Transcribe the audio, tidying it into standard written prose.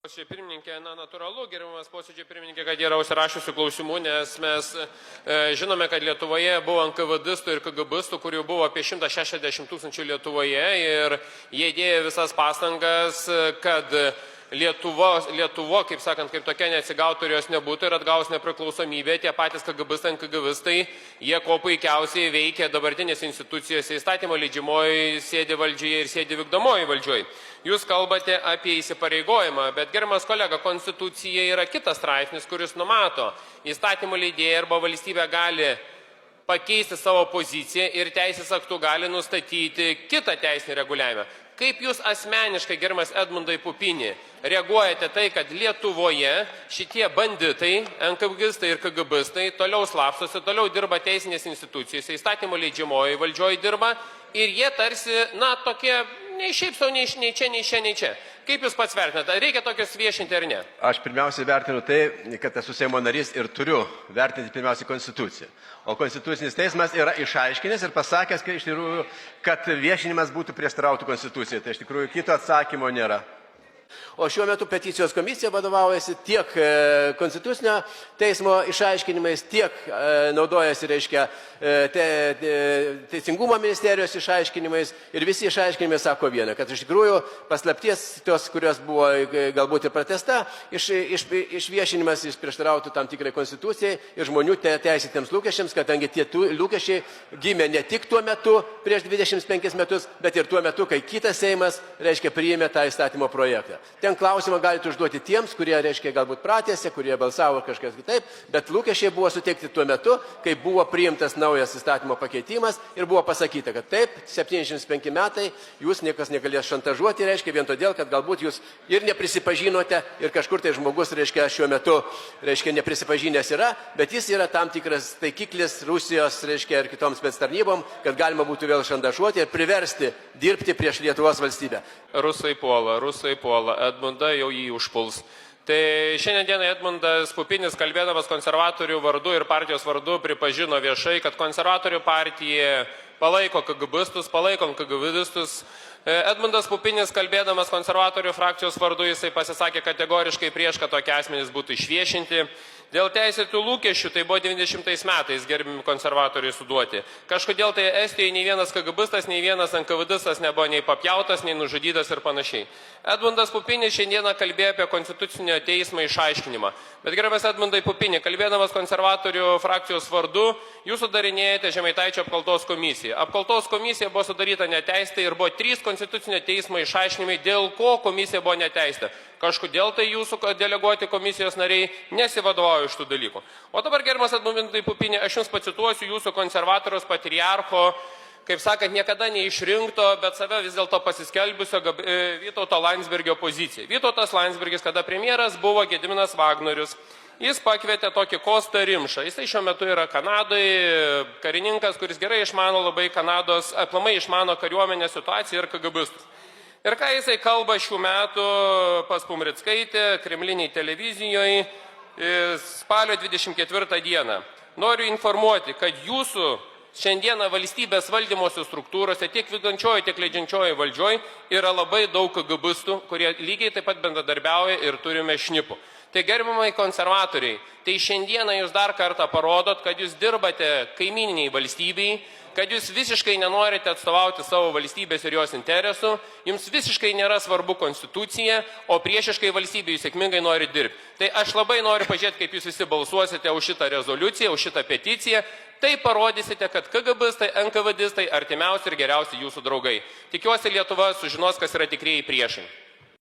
Posėdžio pirmininkė, natūralu, gerbiamas posėdžio pirmininkė, kad yra užsirašiusių klausimų, nes mes žinome, kad Lietuvoje buvo NKVDistų ir KGBistų, kurių buvo apie 160 000 Lietuvoje ir jie dėjo visas pastangas, kad Lietuvo, kaip sakant, kaip tokia neatsigautų ir jos nebūtų ir atgaus nepriklausomybę. Tie patys KGBistai, NKVDistai, jie kuo puikiausiai veikia dabartinės institucijose, įstatymo leidžiamoji, sėdi valdžioje ir sėdi vykdomoji valdžioje. Jūs kalbate apie įsipareigojimą, bet gerbiamas kolega, Konstitucija yra kitas straipsnis, kuris numato, įstatymo leidėjai arba valstybė gali pakeisti savo poziciją ir teisės aktų gali nustatyti kitą teisinį reguliavimą. Kaip jūs asmeniškai, gerbiamas Edmundai Pupini, reaguojate tai, kad Lietuvoje šitie banditai, NKVDistai ir KGBistai toliau slapstosi, toliau dirba teisinės institucijose, įstatymo leidžiamoji valdžioje dirba ir jie tarsi, tokie, nei šiaip savo, nei čia, nei čia, nei čia. Kaip jūs pats vertinate, ar reikia tokios viešinti ar ne? Aš pirmiausiai vertinu tai, kad esu Seimo narys ir turiu vertinti pirmiausiai Konstituciją. O Konstitucinis teismas yra išaiškinęs ir pasakęs, kad viešinimas būtų prieštarautų Konstitucijai. Tai iš tikrųjų kito atsakymo nėra. O šiuo metu peticijos komisija vadovaujasi tiek Konstitucinio teismo išaiškinimais, tiek naudojasi, Teisingumo ministerijos išaiškinimais ir visi išaiškinimai sako vieną, kad iš tikrųjų paslapties tos, kurios buvo galbūt ir pratesta, išviešinimas prieštarautų tam tikrai Konstitucijai ir žmonių teisėtiems lūkesčiams, kadangi tie lūkesčiai gimė ne tik tuo metu, prieš 25 metus, bet ir tuo metu, kai kitas Seimas, priėmė tą įstatymo projektą. Ten klausimą galite užduoti tiems, kurie, galbūt pratėsi, kurie balsavo kažkas kitaip, bet lūkesčiai buvo suteikti tuo metu, kai buvo priimtas naujas įstatymo pakeitimas ir buvo pasakyta, kad taip, 75 metai, jūs niekas negalės šantažuoti, vien todėl, kad galbūt jūs ir neprisipažinote ir kažkur tai žmogus, šiuo metu, neprisipažinęs yra, bet jis yra tam tikras taikiklis Rusijos, ir kitoms spectarnybom, kad galima būtų vėl šantažuoti ir priversti dirbti prieš Lietuvos valstybę. Rusai puola, Edmunda jau jį užpuls. Tai šiandien Edmundas Pupinis, kalbėdamas konservatorių vardu ir partijos vardu, pripažino viešai, kad konservatorių partija palaiko KGBistus, palaiko KGBistus. Edmundas Pupinis, kalbėdamas konservatorių frakcijos vardu, jisai pasisakė kategoriškai prieš, kad tokie asmenys būtų išviešinti. Dėl teisėtų lūkesčių, tai buvo 90 metais gerbimi konservatoriai suduoti. Kažkodėl tai Estijoje nei vienas KGBistas, nei vienas NKVDistas nebuvo nei papjautas, nei nužudytas ir panašiai. Edmundas Pupinis šiandieną kalbėjo apie Konstitucinio teismo išaiškinimą. Bet gerbiamas Edmundai Pupini, kalbėdamas konservatorių frakcijos vardu, jūs sudarinėjate Žemaitaičio apkaltos komisiją. Apkaltos komisija buvo sudaryta neteisėtai ir buvo 3 Konstitucinio teismo išaiškinimai, dėl ko komisija buvo neteisėta. Kažkodėl tai jūsų deleguoti komisijos nariai nesivadovauja iš tų dalykų. O dabar, gerbiamas Edmundai Pupini, aš jums pacituosiu jūsų konservatoriaus patriarcho, kaip sakant, niekada neišrinkto, bet save vis dėlto pasiskelbusio Vytauto Landsbergio poziciją. Vytautas Landsbergis, kada premjeras buvo Gediminas Vagnorius, jis pakvietė tokį Kostą Rimšą. Jisai šiuo metu yra Kanadoje karininkas, kuris gerai išmano labai Kanados, aplamai išmano kariuomenės situaciją ir KGBistus. Ir ką jisai kalba šių metų pas Pumrickaitę, Kremliniai televizijoje, spalio 24 dieną. Noriu informuoti, kad jūsų šiandieną valstybės valdymosi struktūrose, tiek vykdančioji, tiek leidžiančioji valdžioje, yra labai daug KGBistų, kurie lygiai taip pat bendradarbiauja ir turime šnipų. Tai gerbiamai konservatoriai, tai šiandieną jūs dar kartą parodot, kad jūs dirbate kaimininiai valstybei, kad jūs visiškai nenorite atstovauti savo valstybės ir jos interesų, jums visiškai nėra svarbu Konstitucija, o priešiškai valstybė jūs sėkmingai nori dirbti. Tai aš labai noriu pažiūrėti, kaip jūs visi balsuosite už šitą rezoliuciją, už šitą peticiją. Tai parodysite, kad KGBistai, NKVDistai artimiausi ir geriausi jūsų draugai. Tikiuosi, Lietuva sužinos, kas yra tikrieji priešai.